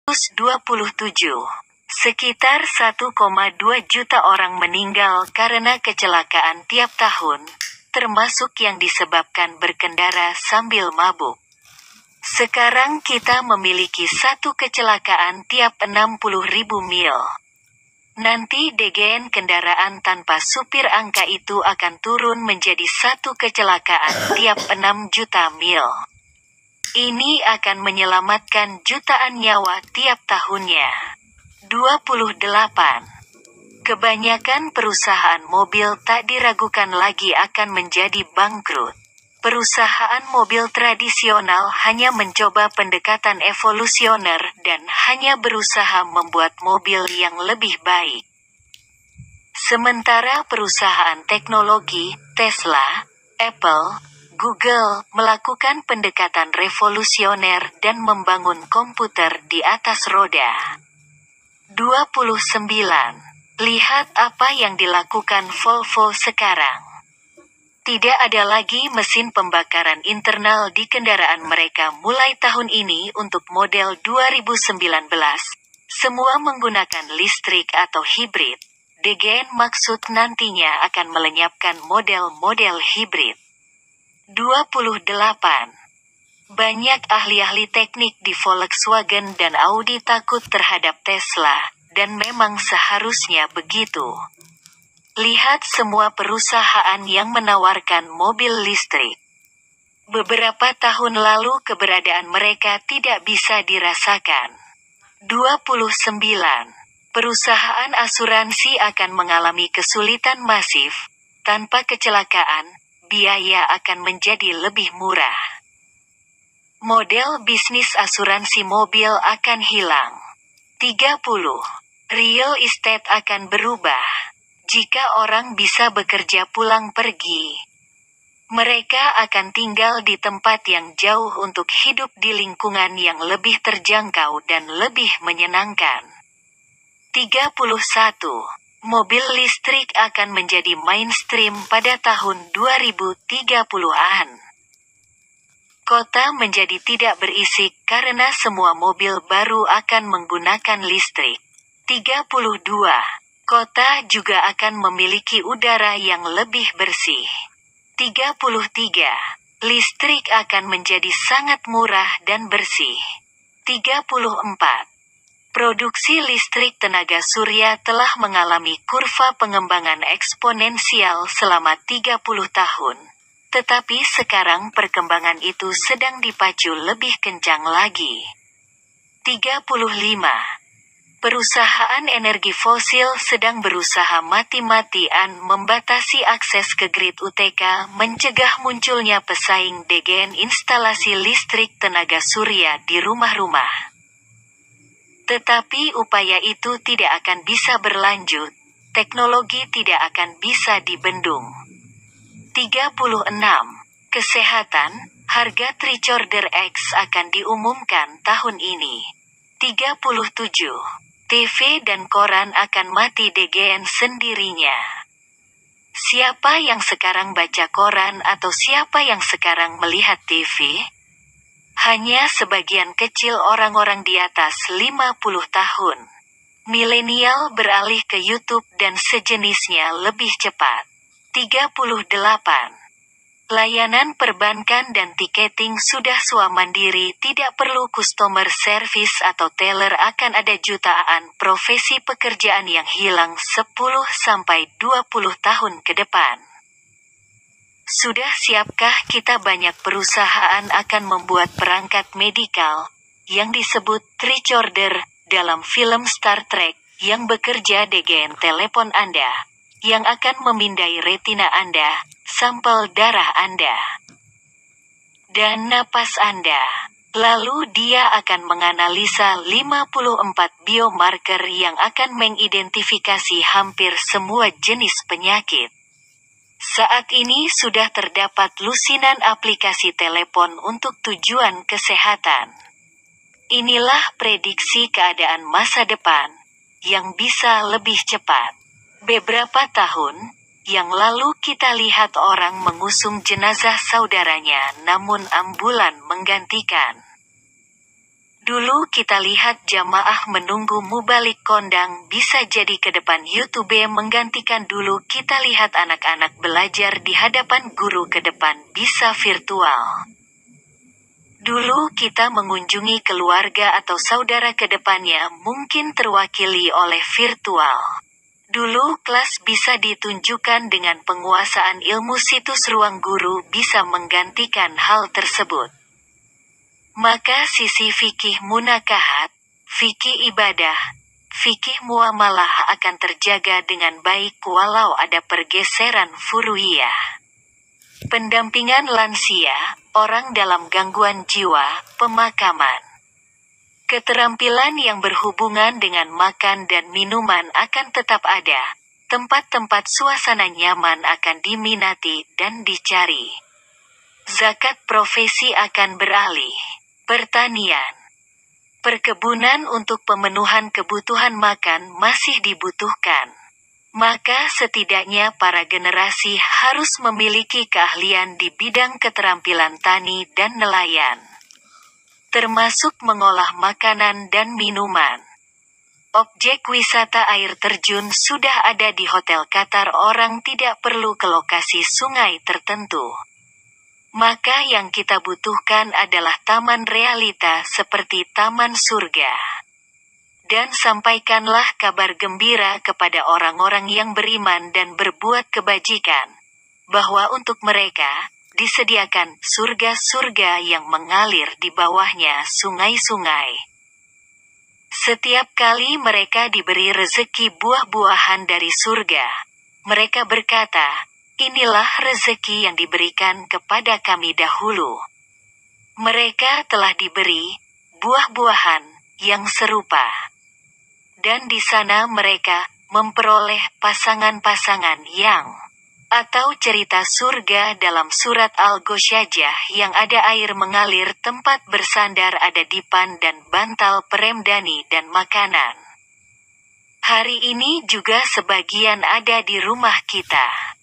2027, sekitar 1,2 juta orang meninggal karena kecelakaan tiap tahun, termasuk yang disebabkan berkendara sambil mabuk. Sekarang kita memiliki satu kecelakaan tiap 60.000 mil. Nanti DGN kendaraan tanpa supir angka itu akan turun menjadi satu kecelakaan tiap 6 juta mil. Ini akan menyelamatkan jutaan nyawa tiap tahunnya. 28. Kebanyakan perusahaan mobil tak diragukan lagi akan menjadi bangkrut. Perusahaan mobil tradisional hanya mencoba pendekatan evolusioner dan hanya berusaha membuat mobil yang lebih baik. Sementara perusahaan teknologi, Tesla, Apple, Google, melakukan pendekatan revolusioner dan membangun komputer di atas roda. 29. Lihat apa yang dilakukan Volvo sekarang. Tidak ada lagi mesin pembakaran internal di kendaraan mereka mulai tahun ini untuk model 2019. Semua menggunakan listrik atau hibrid. DGN maksud nantinya akan melenyapkan model-model hibrid. 28. Banyak ahli-ahli teknik di Volkswagen dan Audi takut terhadap Tesla, dan memang seharusnya begitu. Lihat semua perusahaan yang menawarkan mobil listrik. Beberapa tahun lalu keberadaan mereka tidak bisa dirasakan. 29. Perusahaan asuransi akan mengalami kesulitan masif. Tanpa kecelakaan, biaya akan menjadi lebih murah. Model bisnis asuransi mobil akan hilang. 30. Real estate akan berubah. Jika orang bisa bekerja pulang pergi, mereka akan tinggal di tempat yang jauh untuk hidup di lingkungan yang lebih terjangkau dan lebih menyenangkan. 31. Mobil listrik akan menjadi mainstream pada tahun 2030-an. Kota menjadi tidak berisik karena semua mobil baru akan menggunakan listrik. 32. Kota juga akan memiliki udara yang lebih bersih. 33. Listrik akan menjadi sangat murah dan bersih. 34. Produksi listrik tenaga surya telah mengalami kurva pengembangan eksponensial selama 30 tahun. Tetapi sekarang perkembangan itu sedang dipacu lebih kencang lagi. 35. Perusahaan energi fosil sedang berusaha mati-matian membatasi akses ke grid UTK mencegah munculnya pesaing DGN instalasi listrik tenaga surya di rumah-rumah. Tetapi upaya itu tidak akan bisa berlanjut, teknologi tidak akan bisa dibendung. 36. Kesehatan, harga Tricorder X akan diumumkan tahun ini. 37. TV dan koran akan mati DGN sendirinya. Siapa yang sekarang baca koran atau siapa yang sekarang melihat TV? Hanya sebagian kecil orang-orang di atas 50 tahun. Milenial beralih ke YouTube dan sejenisnya lebih cepat. 38. Layanan perbankan dan tiketing sudah swamandiri, tidak perlu customer service atau teller. Akan ada jutaan profesi pekerjaan yang hilang 10-20 tahun ke depan. Sudah siapkah kita? Banyak perusahaan akan membuat perangkat medikal, yang disebut tricorder, dalam film Star Trek, yang bekerja DGN telepon Anda, yang akan memindai retina Anda, sampel darah Anda, dan napas Anda. Lalu dia akan menganalisa 54 biomarker yang akan mengidentifikasi hampir semua jenis penyakit. Saat ini sudah terdapat lusinan aplikasi telepon untuk tujuan kesehatan. Inilah prediksi keadaan masa depan, yang bisa lebih cepat. Beberapa tahun yang lalu kita lihat orang mengusung jenazah saudaranya namun ambulan menggantikan. Dulu kita lihat jamaah menunggu mubalik kondang, bisa jadi ke depan YouTube menggantikan dulu kita lihat anak-anak belajar di hadapan guru ke depan bisa virtual. Dulu kita mengunjungi keluarga atau saudara ke depannya mungkin terwakili oleh virtual. Dulu kelas bisa ditunjukkan dengan penguasaan ilmu, situs ruang guru bisa menggantikan hal tersebut. Maka sisi fikih munakahat, fikih ibadah, fikih muamalah akan terjaga dengan baik walau ada pergeseran furu'iyah. Pendampingan lansia, orang dalam gangguan jiwa, pemakaman. Keterampilan yang berhubungan dengan makan dan minuman akan tetap ada. Tempat-tempat suasana nyaman akan diminati dan dicari. Zakat profesi akan beralih. Pertanian. Perkebunan untuk pemenuhan kebutuhan makan masih dibutuhkan. Maka setidaknya para generasi harus memiliki keahlian di bidang keterampilan tani dan nelayan. Termasuk mengolah makanan dan minuman. Objek wisata air terjun sudah ada di Hotel Qatar, orang tidak perlu ke lokasi sungai tertentu. Maka yang kita butuhkan adalah taman realita seperti taman surga. Dan sampaikanlah kabar gembira kepada orang-orang yang beriman dan berbuat kebajikan, bahwa untuk mereka disediakan surga-surga yang mengalir di bawahnya sungai-sungai. Setiap kali mereka diberi rezeki buah-buahan dari surga, mereka berkata, "Inilah rezeki yang diberikan kepada kami dahulu." Mereka telah diberi buah-buahan yang serupa. Dan di sana mereka memperoleh pasangan-pasangan yang, atau cerita surga dalam surat Al-Ghosyajah yang ada air mengalir, tempat bersandar ada dipan dan bantal peremdani dan makanan. Hari ini juga sebagian ada di rumah kita.